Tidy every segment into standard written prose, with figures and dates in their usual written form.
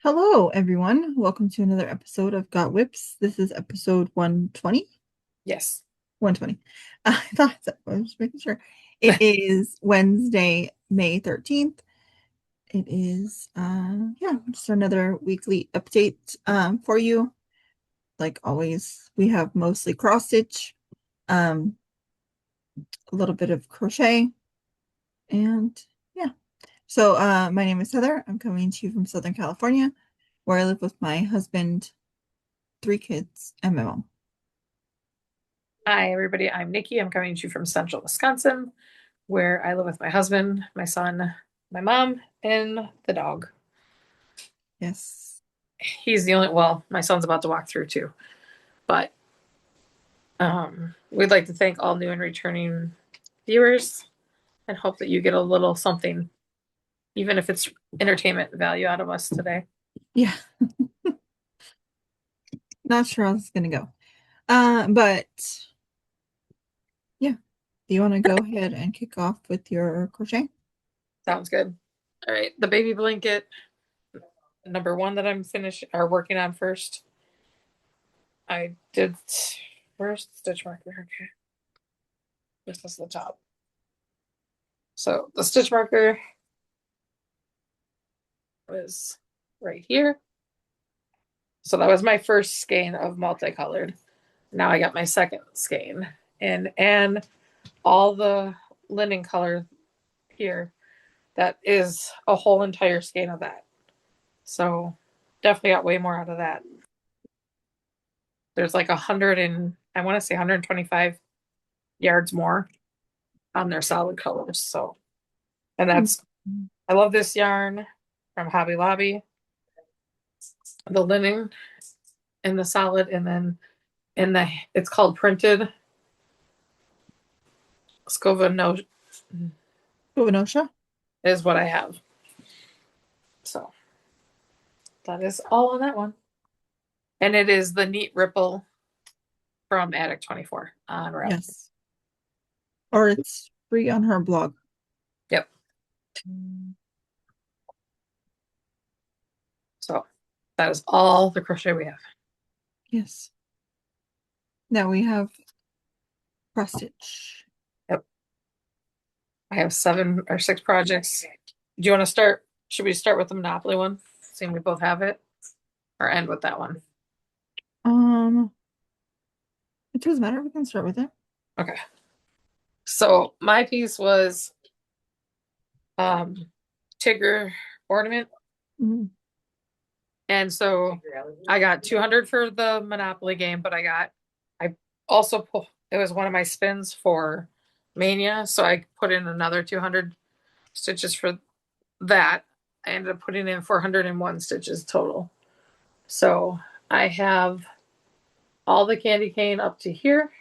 Hello, everyone. Welcome to another episode of Got Whips. This is episode 120. Yes. 120. I thought so. I was just making sure. It is Wednesday, May 13th. It is, just another weekly update for you. Like always, we have mostly cross stitch, um, a little bit of crochet, and yeah. So, my name is Heather. I'm coming to you from Southern California, where I live with my husband, three kids, and my mom. Hi, everybody. I'm Nikki. I'm coming to you from central Wisconsin, where I live with my husband, my son, my mom, and the dog. Yes. He's the only, well, my son's about to walk through too. But we'd like to thank all new and returning viewers and hope that you get a little something, even if it's entertainment value out of us today. Yeah. Not sure how this is gonna go. But yeah. Do you want to go ahead and kick off with your crochet? Sounds good. All right. The baby blanket, number one that I'm finished or working on first. I did first stitch marker. Okay. This is the top. So the stitch marker was right here. So that was my first skein of multicolored. Now I got my second skein and all the linen color here. That is a whole entire skein of that. So definitely got way more out of that. There's like 100 and I want to say 125 yards more on their solid colors. So, and that's, Mhm. I love this yarn from Hobby Lobby, the linen and the solid, and then in the, it's called printed Scovano Bovanosha? is what I have. So that is all on that one. And it is the Neat Ripple from Attic 24 on Ravelry. Yes. Or it's free on her blog. Yep. So that is all the crochet we have. Yes. Now we have cross stitch. Yep. I have 7 or 6 projects. Do you want to start? Should we start with the Monopoly one? Seeing we both have it, or end with that one? Um, it doesn't matter. We can start with it. Okay. So my piece was um Tigger ornament. Mhm. And so I got 200 for the Monopoly game, but I also put, it was one of my spins for Maynia. So I put in another 200 stitches for that. I ended up putting in 401 stitches total. So I have all the candy cane up to here,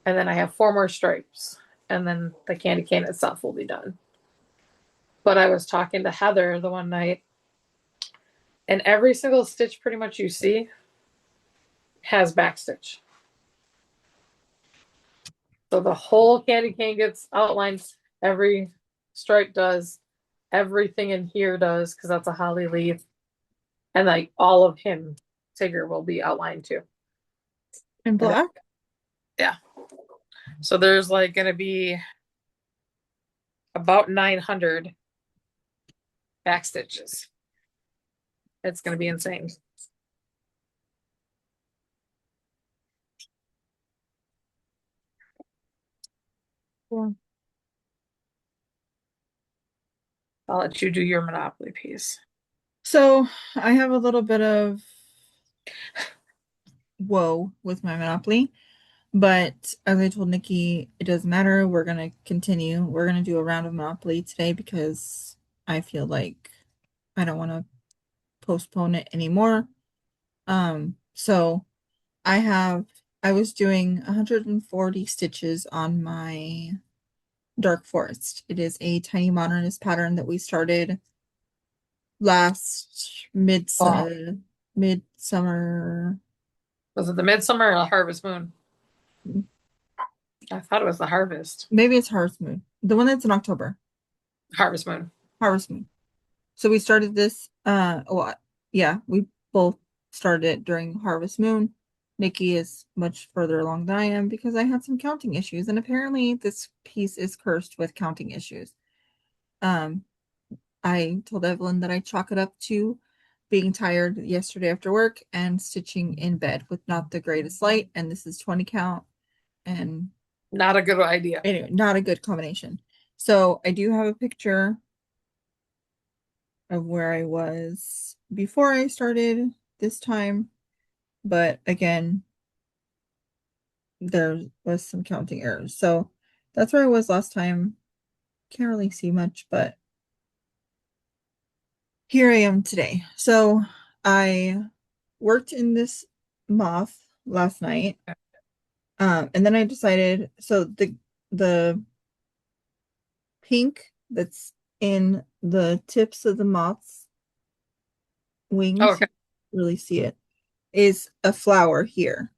and then I have 4 more stripes, and then the candy cane itself will be done. But I was talking to Heather the one night, and every single stitch pretty much you see has backstitch. So the whole candy cane gets outlined. Every stripe does. Everything in here does because that's a holly leaf. And like all of him, Tigger, will be outlined too. In And black? yeah. So there's like going to be about 900 back stitches. It's going to be insane. Yeah. I'll let you do your Monopoly piece. So I have a little bit of woe with my Monopoly. But as I told Nikki, it doesn't matter. We're gonna continue. We're gonna do a round of Monopoly today because I feel like I don't want to postpone it anymore. So I was doing 140 stitches on my Dark Forest. It is a tiny modernist pattern that we started last Oh, midsummer. was it the Midsummer or the Harvest Moon? I thought it was the Harvest. Maybe it's Harvest Moon, the one that's in October. Harvest Moon. Harvest Moon. So we started this yeah, we both started during Harvest Moon. Nicci is much further along than I am because I had some counting issues, and apparently this piece is cursed with counting issues. Um, I told Evelyn that I chalk it up to being tired yesterday after work and stitching in bed with not the greatest light, and this is 20 count, and Not a good idea. anyway, not a good combination. So I do have a picture of where I was before I started this time, but again, there was some counting errors. So that's where I was last time. Can't really see much, but here I am today. So I worked in this moth last night. And then I decided, so the pink that's in the tips of the moth's wings, Okay. you can't really see it, is a flower here.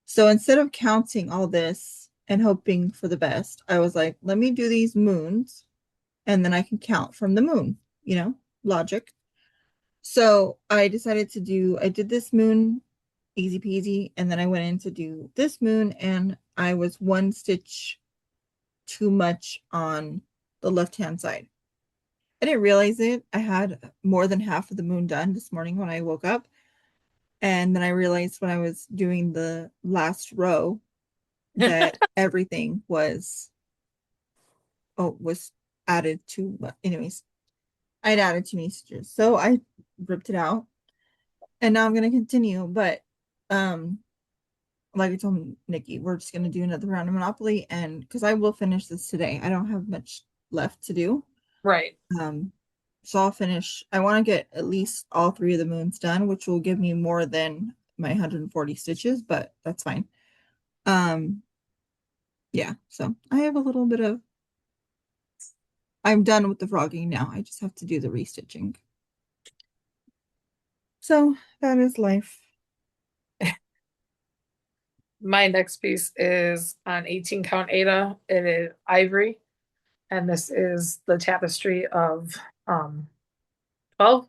So instead of counting all this and hoping for the best, I was like, let me do these moons and then I can count from the moon, logic. So I did this moon easy peasy, and then I went in to do this moon, and I was one stitch too much on the left-hand side. I didn't realize it. I had more than half of the moon done this morning when I woke up, and then I realized when I was doing the last row that everything was added to, anyways, I'd added too many stitches. So I ripped it out and now I'm gonna continue. But um like I told Nicci, we're just gonna do another round of Monopoly, and because I will finish this today. I don't have much left to do. Right. Um so I'll finish. I want to get at least all three of the moons done, which will give me more than my 140 stitches, but that's fine. Um yeah, so I have a little bit of I'm done with the frogging now. I just have to do the restitching. So that is life. My next piece is on 18 count Ada. It is ivory, and this is the tapestry of 12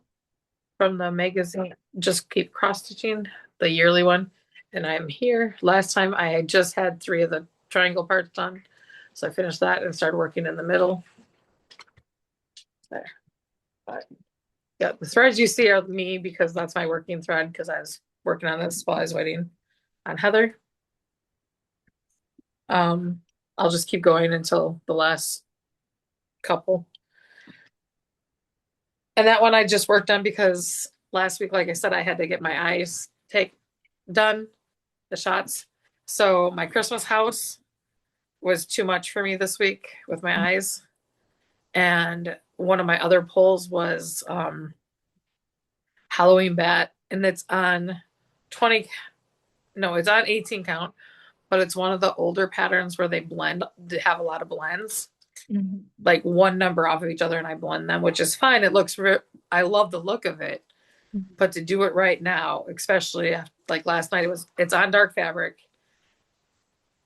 from the magazine. Just keep cross stitching, the yearly one. And I'm here. Last time I had just had three of the triangle parts done. So I finished that and started working in the middle. There. But yeah, the threads you see are me because that's my working thread because I was working on this while I was waiting on Heather. Um, I'll just keep going until the last couple. And that one I just worked on because last week, like I said, I had to get my eyes take done, the shots. So my Christmas house was too much for me this week with my eyes. And one of my other pulls was Halloween bat, and it's on 20, no, it's on 18 count, but it's one of the older patterns where they have a lot of blends, Mhm. like one number off of each other, and I blend them, which is fine. It looks, I love the look of it, but to do it right now, especially like last night, it's on dark fabric,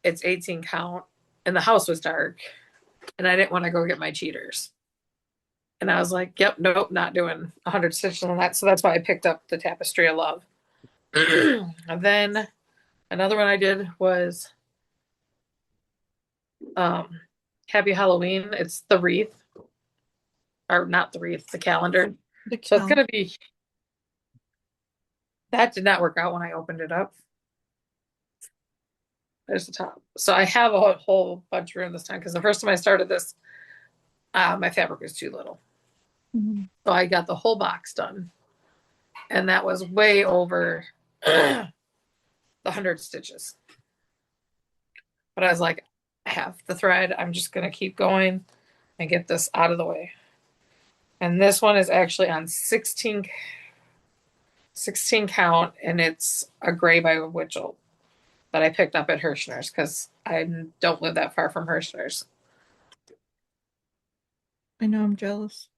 it's 18 count, and the house was dark, and I didn't want to go get my cheaters. And I was like, yep, nope, not doing 100 stitches on that. So that's why I picked up the Tapestry of Love. And then another one I did was um, Happy Halloween. It's the wreath, or not the wreath, the calendar. The So it's count. going to be, that did not work out when I opened it up. There's the top. So I have a whole bunch of room this time because the first time I started this, my fabric was too little. Mhm. So I got the whole box done. And that was way over the 100 stitches. But I was like, I have the thread. I'm just going to keep going and get this out of the way. And this one is actually on 16 count, and it's a gray by Witchell that I picked up at Hirschner's because I don't live that far from Hirschner's. I know I'm jealous.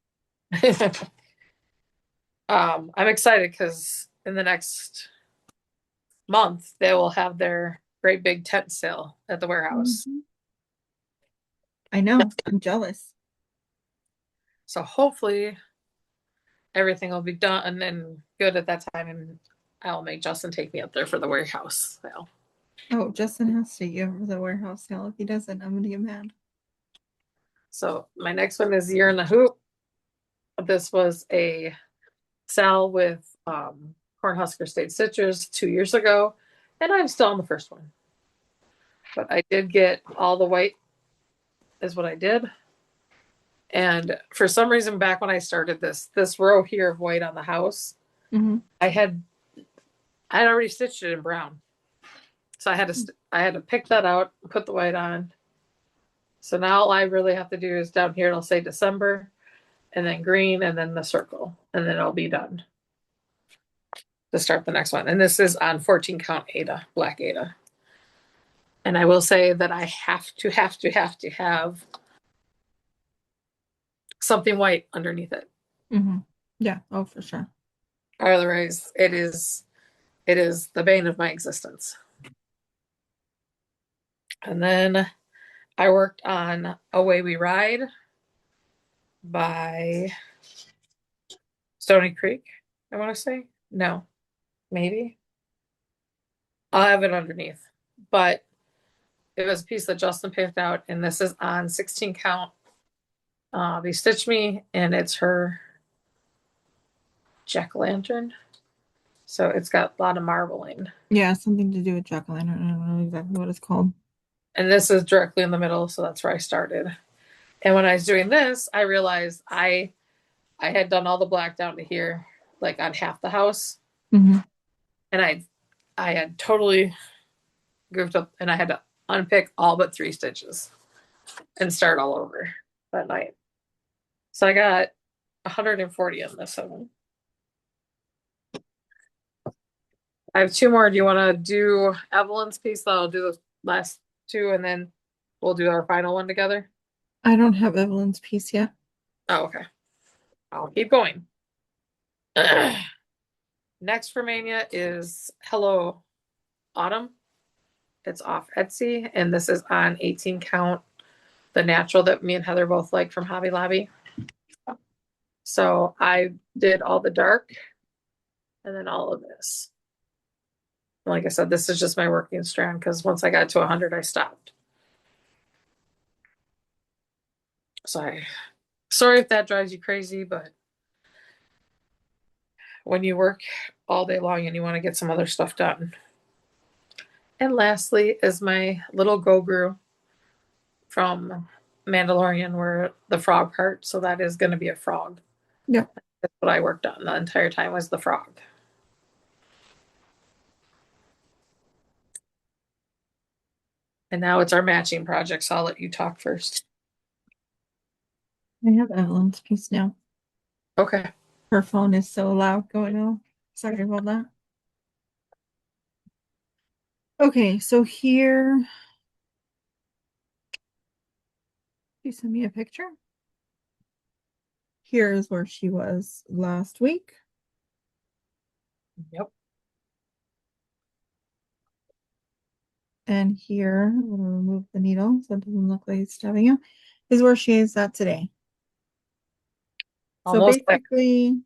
I'm excited because in the next month they will have their great big tent sale at the warehouse. Mhm. I know. I'm jealous. So hopefully everything will be done and good at that time, and I'll make Justin take me up there for the warehouse sale. Oh, Justin has to give the warehouse sale. If he doesn't, I'm gonna get mad. So my next one is Year in the Hoop. This was a sale with Cornhusker State Citrus 2 years ago, and I'm still on the first one. But I did get all the white is what I did. And for some reason, back when I started this row here of white on the house, Mm-hmm. I had already stitched it in brown. So I had to pick that out and put the white on. So now all I really have to do is down here it'll say December and then green and then the circle and then it'll be done to start the next one. And this is on 14 count Ada, black Ada. And I will say that I have something white underneath it. Mm-hmm. Yeah. Oh, for sure. Otherwise, it is the bane of my existence. And then I worked on Away We Ride by Stony Creek, I want to say. No, maybe. I'll have it underneath. But it was a piece that Justin picked out, and this is on 16 count. They stitched me, and it's her jack lantern. So it's got a lot of marbling. Yeah, something to do with jack-o'-lantern. I don't know exactly what it's called. And this is directly in the middle, so that's where I started. And when I was doing this, I realized I had done all the black down to here, like on half the house. Mm-hmm. And I had totally goofed up and I had to unpick all but 3 stitches and start all over that night. So I got 140 in this one. I have 2 more. Do you want to do Evelyn's piece? I'll do the last 2 and then we'll do our final one together. I don't have Evelyn's piece yet. Oh, okay. I'll keep going. Next for Mania is Hello Autumn. It's off Etsy, and this is on 18 count, the natural that me and Heather both like from Hobby Lobby. So I did all the dark and then all of this. Like I said, this is just my working strand because once I got to 100, I stopped. Sorry if that drives you crazy, but when you work all day long and you want to get some other stuff done. And lastly is my little Goguru from Mandalorian where the frog part. So that is going to be a frog. Yeah. That's what I worked on the entire time was the frog. And now it's our matching project, so I'll let you talk first. I have Evelyn's piece now. Okay. Her phone is so loud going on. Sorry about that. Okay, so here you sent me a picture. Here is where she was last week. Yep. And here, I'm going to remove the needle so it doesn't look like it's stabbing you, is where she is at today. So Almost there. basically,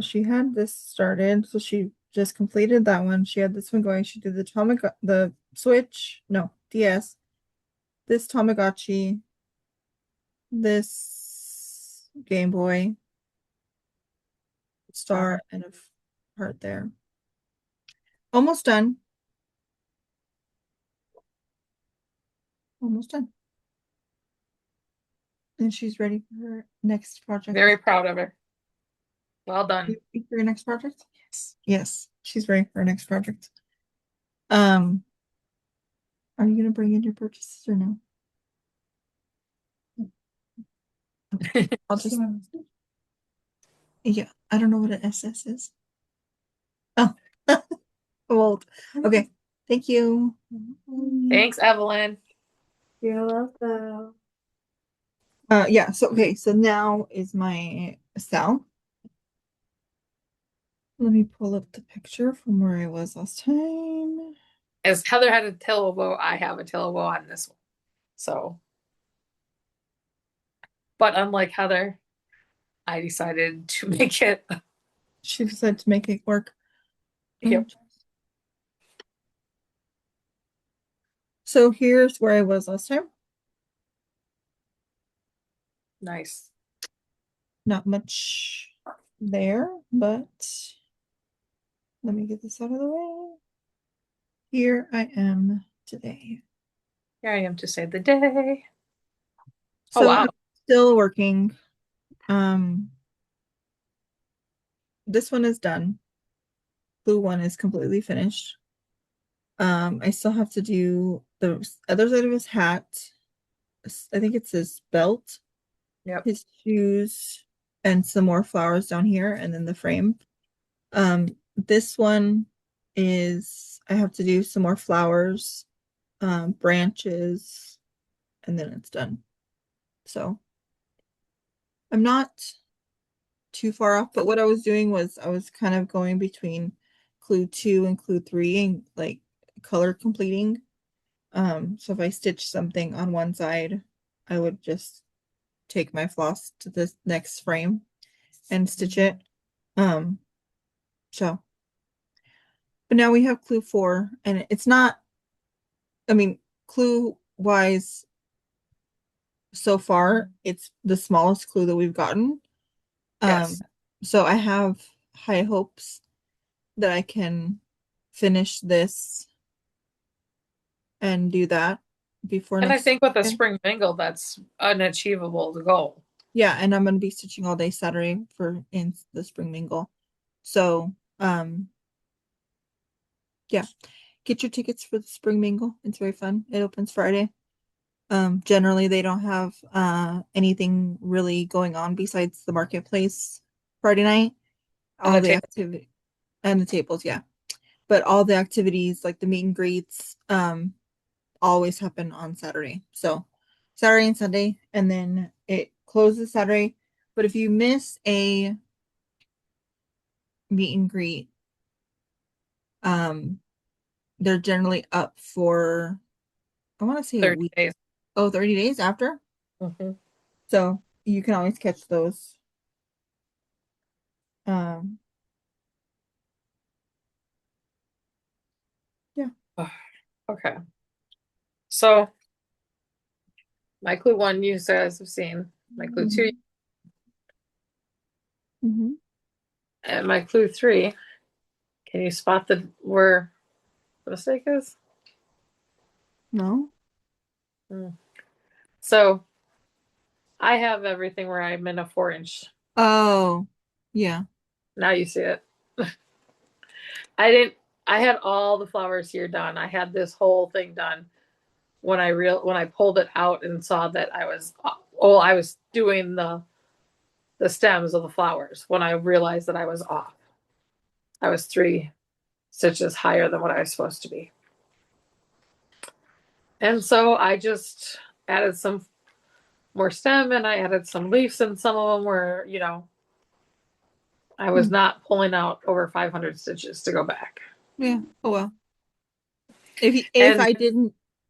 she had this started. So she just completed that one. She had this one going. She did the Switch, no, DS, this Tamagotchi, this Game Boy, star, and a heart there. Almost done. Almost done. And she's ready for her next project. Very proud of her. Well done. For your next project? Yes. Yes, she's ready for her next project. Are you gonna bring in your purchases or no? Okay. I'll just yeah, I don't know what an SS is. Oh, old. Okay, thank you. Thanks, Evelyn. You're welcome. Yeah, so okay, so now is my cell. Let me pull up the picture from where I was last time. As Heather had a tail bow, I have a tail bow on this one. So But unlike Heather, I decided to make it. She decided to make it work. Mm. Yep. So here's where I was last time. Nice. Not much there, but let me get this out of the way. Here I am today. Here I am to save the day. Oh So wow. I'm still working. Um, this one is done. Blue one is completely finished. I still have to do the other side of his hat. I think it's his belt, Yep. his shoes, and some more flowers down here, and then the frame. This one is I have to do some more flowers, branches, and then it's done. So I'm not too far off, but what I was doing was I was kind of going between clue 2 and clue 3 and like color completing. So if I stitch something on one side, I would just take my floss to the next frame and stitch it. Um, so but now we have clue 4 and it's not, I mean, clue wise so far, it's the smallest clue that we've gotten. Yes. Um, so I have high hopes that I can finish this and do that before And I next think with the Saturday. spring mingle, that's an achievable goal. Yeah, and I'm gonna be stitching all day Saturday for in the spring mingle. So, yeah, get your tickets for the spring mingle. It's very fun. It opens Friday. Generally they don't have anything really going on besides the marketplace Friday night. And All the the table. activity and the tables, yeah. But all the activities like the meet and greets, always happen on Saturday. So Saturday and Sunday, and then it closes Saturday. But if you miss a meet and greet, um, they're generally up for I want to say a 30 week. days. Oh, 30 days after. Hmm. So you can always catch those. Um, yeah. Okay. So my clue one you guys have seen. My clue two Hmm. Hmm. and my clue three. Can you spot the where the mistake is? No. Hmm. So I have everything where I'm in a 4 inch. Oh, yeah. Now you see it. I didn't. I had all the flowers here done. I had this whole thing done when I pulled it out and saw that I was doing the stems of the flowers when I realized that I was off. I was 3 stitches higher than what I was supposed to be. And so I just added some more stem and I added some leaves and some of them were, I was Hmm. not pulling out over 500 stitches to go back. Yeah. Oh well. And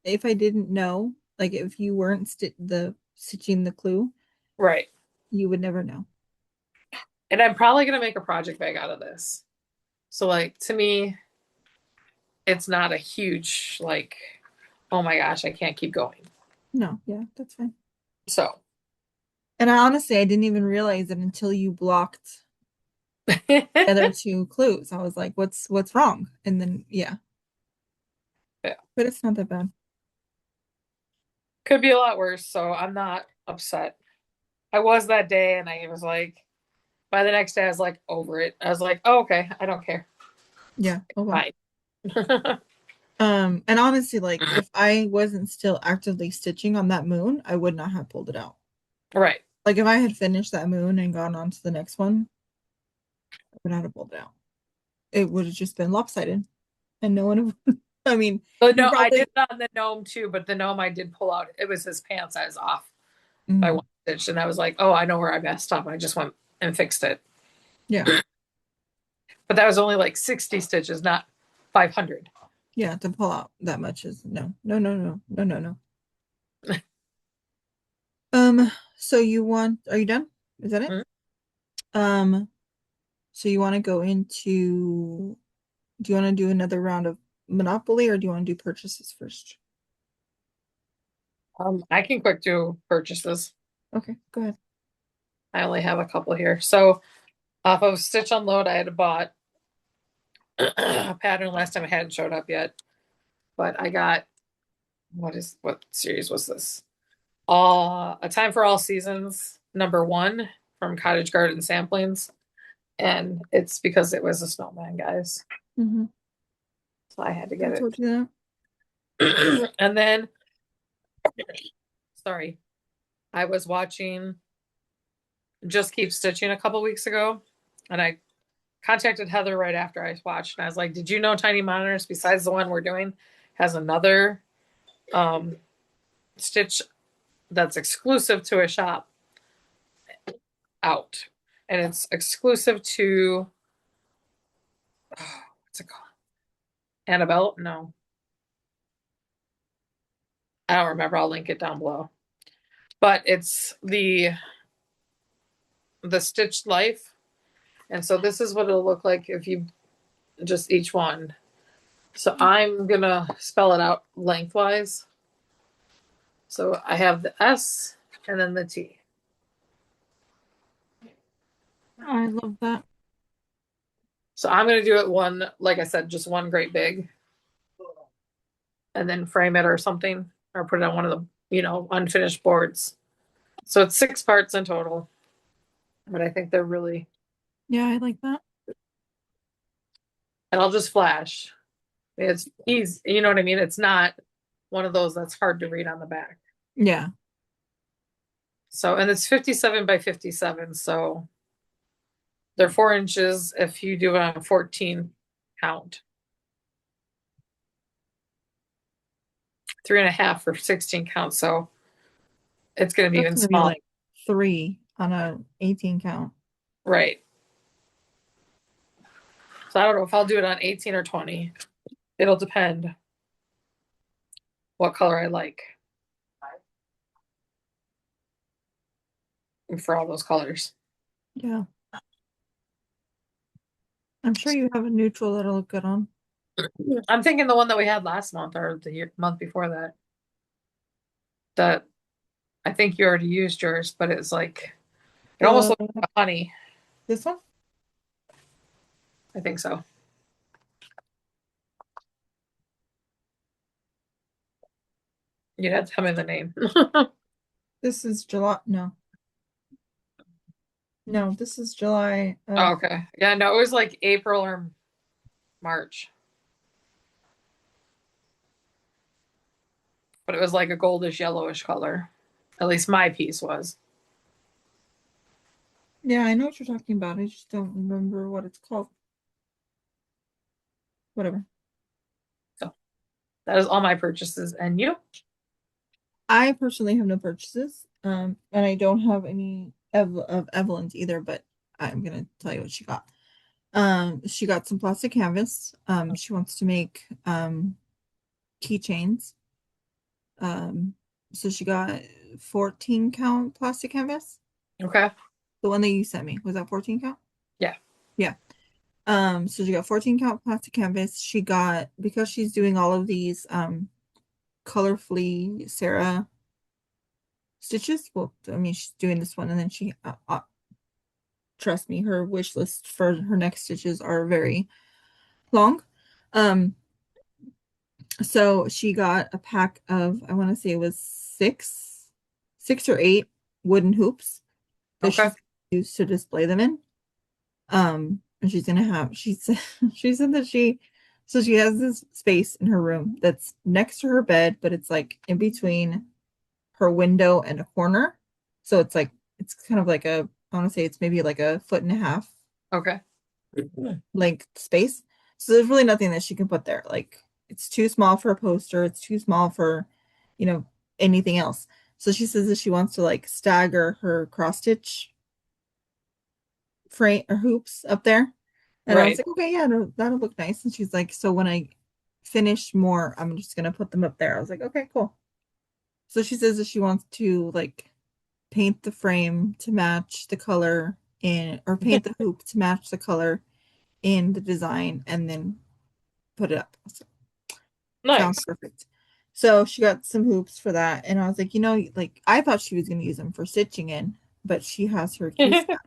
If I didn't know, like if you weren't stitching the clue, right. you would never know. And I'm probably going to make a project bag out of this. So like to me, it's not a huge like, oh my gosh, I can't keep going. No, yeah, that's fine. So And I didn't even realize it until you blocked the other two clues. I was like, what's wrong? And then yeah, yeah. but it's not that bad. Could be a lot worse, so I'm not upset. I was that day and I was like, by the next day, I was like over it. I was like, oh, okay, I don't care. Yeah. Oh well. Fine. And honestly, like if I wasn't still actively stitching on that moon, I would not have pulled it out. Right. Like if I had finished that moon and gone on to the next one, I would not have pulled it out. It would have just been lopsided. And no one I mean, But you no, I did probably that on the gnome too, but the gnome I did pull out. It was his pants I was off by mhm, 1 stitch. And I was like, oh, I know where I messed up. I just went and fixed it. yeah. But that was only like 60 stitches, not 500. Yeah, to pull out that much is no. No, no, no. No, no, no. So you want, are you done? Is that it? Mm. Um, so you want to go into, do you want to do another round of Monopoly or do you want to do purchases first? I can quick do purchases. Okay, go ahead. I only have a couple here. So off of Stitch Unload, I had bought a pattern last time. It hadn't showed up yet, but I got what series was this? A Time for All Seasons #1 from Cottage Garden Samplings, and it's because it was a snowman, guys. Mm-hmm. So I had to I get told you that. it. And then, sorry, I was watching Just Keep Stitching a couple weeks ago, and I contacted Heather right after I watched, and I was like, "Did you know Tiny Monitors, besides the one we're doing, has another um, stitch that's exclusive to a shop out, and it's exclusive to what's it called? Annabelle? No, I don't remember. I'll link it down below. But it's the Stitched Life, and so this is what it'll look like if you just each one. So I'm gonna spell it out lengthwise. So I have the S and then the T. I love that. So I'm gonna do it one, like I said, just one great big, and then frame it or something, or put it on one of the, unfinished boards. So it's 6 parts in total, but I think they're really, Yeah, I like that. and I'll just flash. It's easy, you know what I mean? It's not one of those that's hard to read on the back. Yeah, So, and it's 57 by 57. So they're 4 inches if you do it on 14 count, 3.5 for 16 count. So it's going to be that's even gonna be smaller. like 3 on a 18 count. Right. So I don't know if I'll do it on 18 or 20. It'll depend what color I like for all those colors. Yeah, I'm sure you have a neutral that'll look good on. I'm thinking the one that we had last month or month before that. That I think you already used yours, but it's like it almost The looks like a honey. This one? I think so. You'd have to tell me the name. This is July. No, no, this is July Oh, of. okay. Yeah, no, it was like April or March, but it was like a goldish yellowish color. At least my piece was. Yeah, I know what you're talking about. I just don't remember what it's called. Whatever. So that is all my purchases. And you? I personally have no purchases. And I don't have any of Evelyn's either, but I'm gonna tell you what she got. She got some plastic canvas. She wants to make keychains. Um, so she got 14 count plastic canvas. Okay. The one that you sent me, was that 14 count? Yeah. Yeah. So she got 14 count plastic canvas. She got, because she's doing all of these colorfully Sarah stitches. Well, I mean, she's doing this one, and then she trust me, her wish list for her next stitches are very long. Um, so she got a pack of, I want to say it was six or eight wooden hoops that Okay. she's used to display them in. And she's gonna have, she said, she said that so she has this space in her room that's next to her bed, but it's like in between her window and a corner. So it's like, it's kind of like I want to say it's maybe like a foot and a half Okay. length space. So there's really nothing that she can put there. Like it's too small for a poster. It's too small for, you know, anything else. So she says that she wants to like stagger her cross stitch frame or hoops up there. And I was Right. like, okay, yeah, that'll look nice. And she's like, so when I finish more, I'm just gonna put them up there. I was like, okay, cool. So she says that she wants to like paint the frame to match the color in, or paint the hoop to match the color in the design, and then put it up. So, sounds Nice. perfect. So she got some hoops for that, and I was like, like I thought she was going to use them for stitching in, but she has her case back.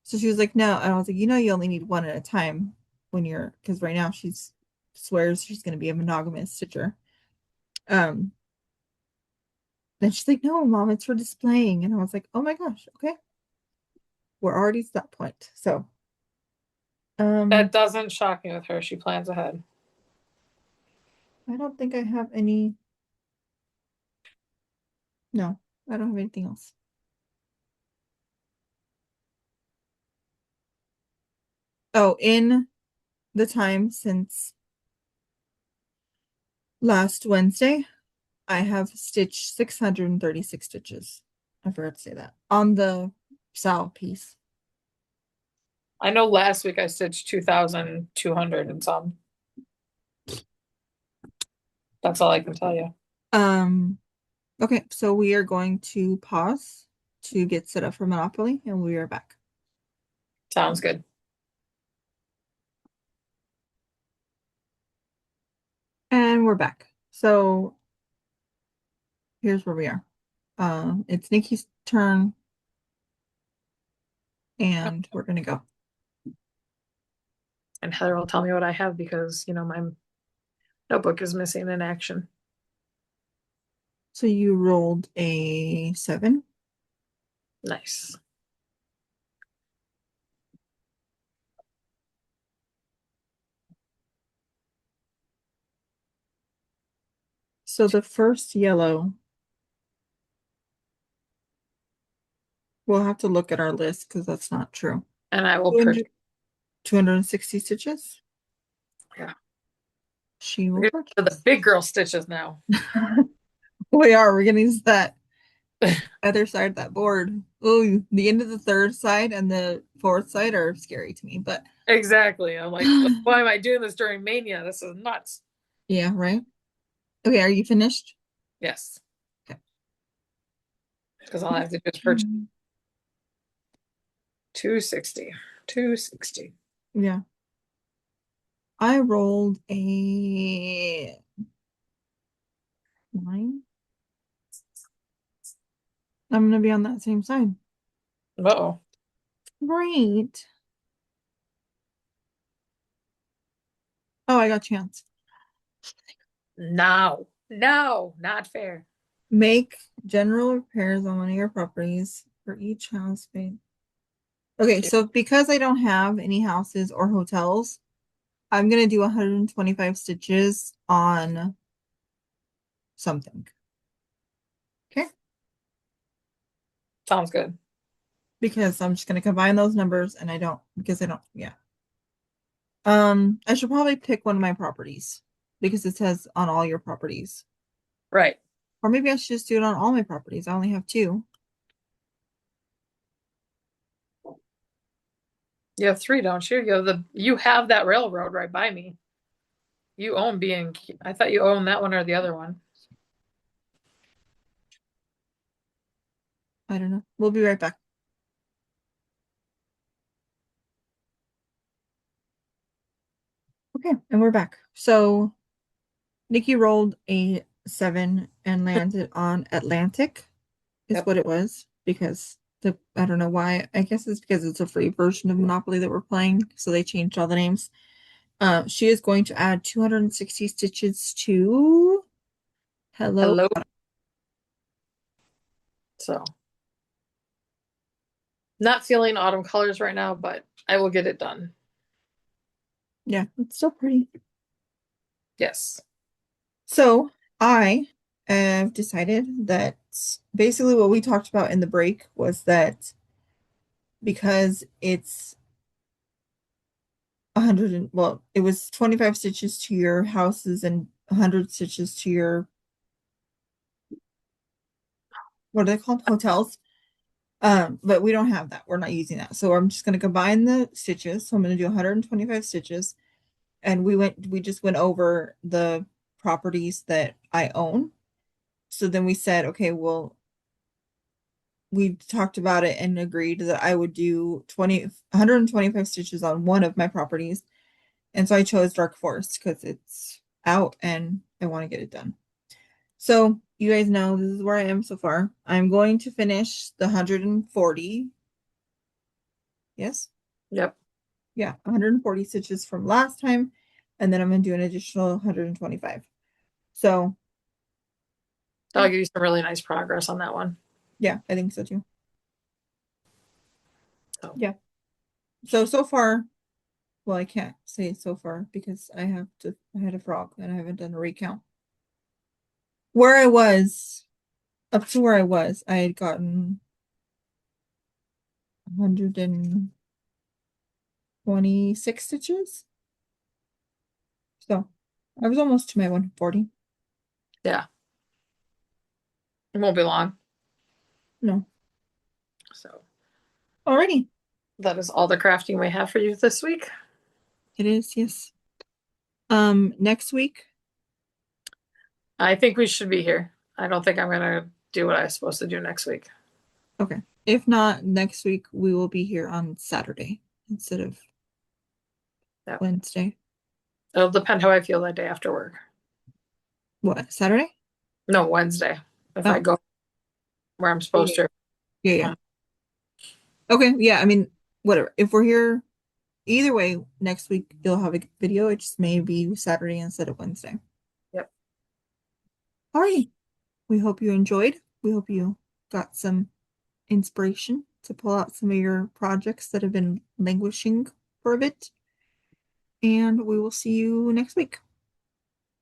So she was like, no, and I was like, you only need one at a time when you're, because right now she's swears she's going to be a monogamous stitcher. Um, then she's like, no, mom, it's for displaying, and I was like, oh my gosh, okay, we're already to that point. So, That um, doesn't shock me with her. She plans ahead. I don't think I have any. No, I don't have anything else. Oh, in the time since last Wednesday, I have stitched 636 stitches. I forgot to say that on the sow piece. I know last week I stitched 2,200 and some. That's all I can tell you. Um, okay, so we are going to pause to get set up for Monopoly, and we are back. Sounds good. And we're back. So here's where we are. It's Nikki's turn, and we're gonna go. And Heather will tell me what I have because, my notebook is missing in action. So you rolled a 7. Nice. So the first yellow, we'll have to look at our list because that's not true. And I will purchase. 200, 260 stitches. Yeah. She will We're gonna go for the purchase. big girl stitches now. We are. We're gonna use that other side of that board. Oh, the end of the third side and the fourth side are scary to me, but Exactly. I'm like, why am I doing this during Mania? This is nuts. yeah, right. Okay, are you finished? Yes. Okay. Because all I have to do is purchase Mm, 260. 260. yeah. I rolled a 9. I'm gonna be on that same side. Uh-oh. Great. Oh, I got chance. No. No, not fair. Make general repairs on one of your properties for each house. Okay, Cute. so because I don't have any houses or hotels, I'm gonna do 125 stitches on something. Okay, Sounds good. because I'm just gonna combine those numbers, and I don't because I don't. Yeah. I should probably pick one of my properties because it says on all your properties, Right. or maybe I should just do it on all my properties. I only have 2. You have three, don't you? You have that railroad right by me. You own being I thought you owned that one or the other one. I don't know. We'll be right back. Okay, and we're back. So Nikki rolled a 7 and landed on Atlantic, is Yep. what it was, because I don't know why. I guess it's because it's a free version of Monopoly that we're playing, so they changed all the names. She is going to add 260 stitches to Hello. Hello. So not feeling autumn colors right now, but I will get it done. Yeah, it's still pretty. Yes. So I have decided that basically what we talked about in the break was that because it's 100 and well, it was 25 stitches to your houses and 100 stitches to your what are they called? Hotels. But we don't have that. We're not using that. So I'm just going to combine the stitches. So I'm going to do 125 stitches. And we just went over the properties that I own. So then we said, okay, well, we talked about it and agreed that I would do 125 stitches on one of my properties. And so I chose Dark Forest because it's out and I want to get it done. So you guys know this is where I am so far. I'm going to finish the 140. Yes? Yep. Yeah, 140 stitches from last time. And then I'm going to do an additional 125. So That'll give you some really nice progress on that one. yeah, I think so too. So Yeah. So far, well, I can't say so far because I had a frog and I haven't done a recount. Where I was, up to where I was, I had gotten 126 stitches. So I was almost to my 140. yeah, it won't be long. No. So Alrighty. that is all the crafting we have for you this week. It is, yes. Next week. I think we should be here. I don't think I'm gonna do what I was supposed to do next week. Okay. If not, next week we will be here on Saturday instead of Yeah. Wednesday. It'll depend how I feel that day after work. What, Saturday? No, Wednesday. If I Oh, go where I'm supposed okay. to. Yeah, yeah. Okay, yeah, I mean, whatever. If we're here either way, next week you'll have a video. It just may be Saturday instead of Wednesday. Yep. Alrighty. We hope you enjoyed. We hope you got some inspiration to pull out some of your projects that have been languishing for a bit. And we will see you next week.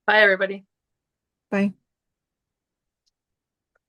Bye, everybody. Bye.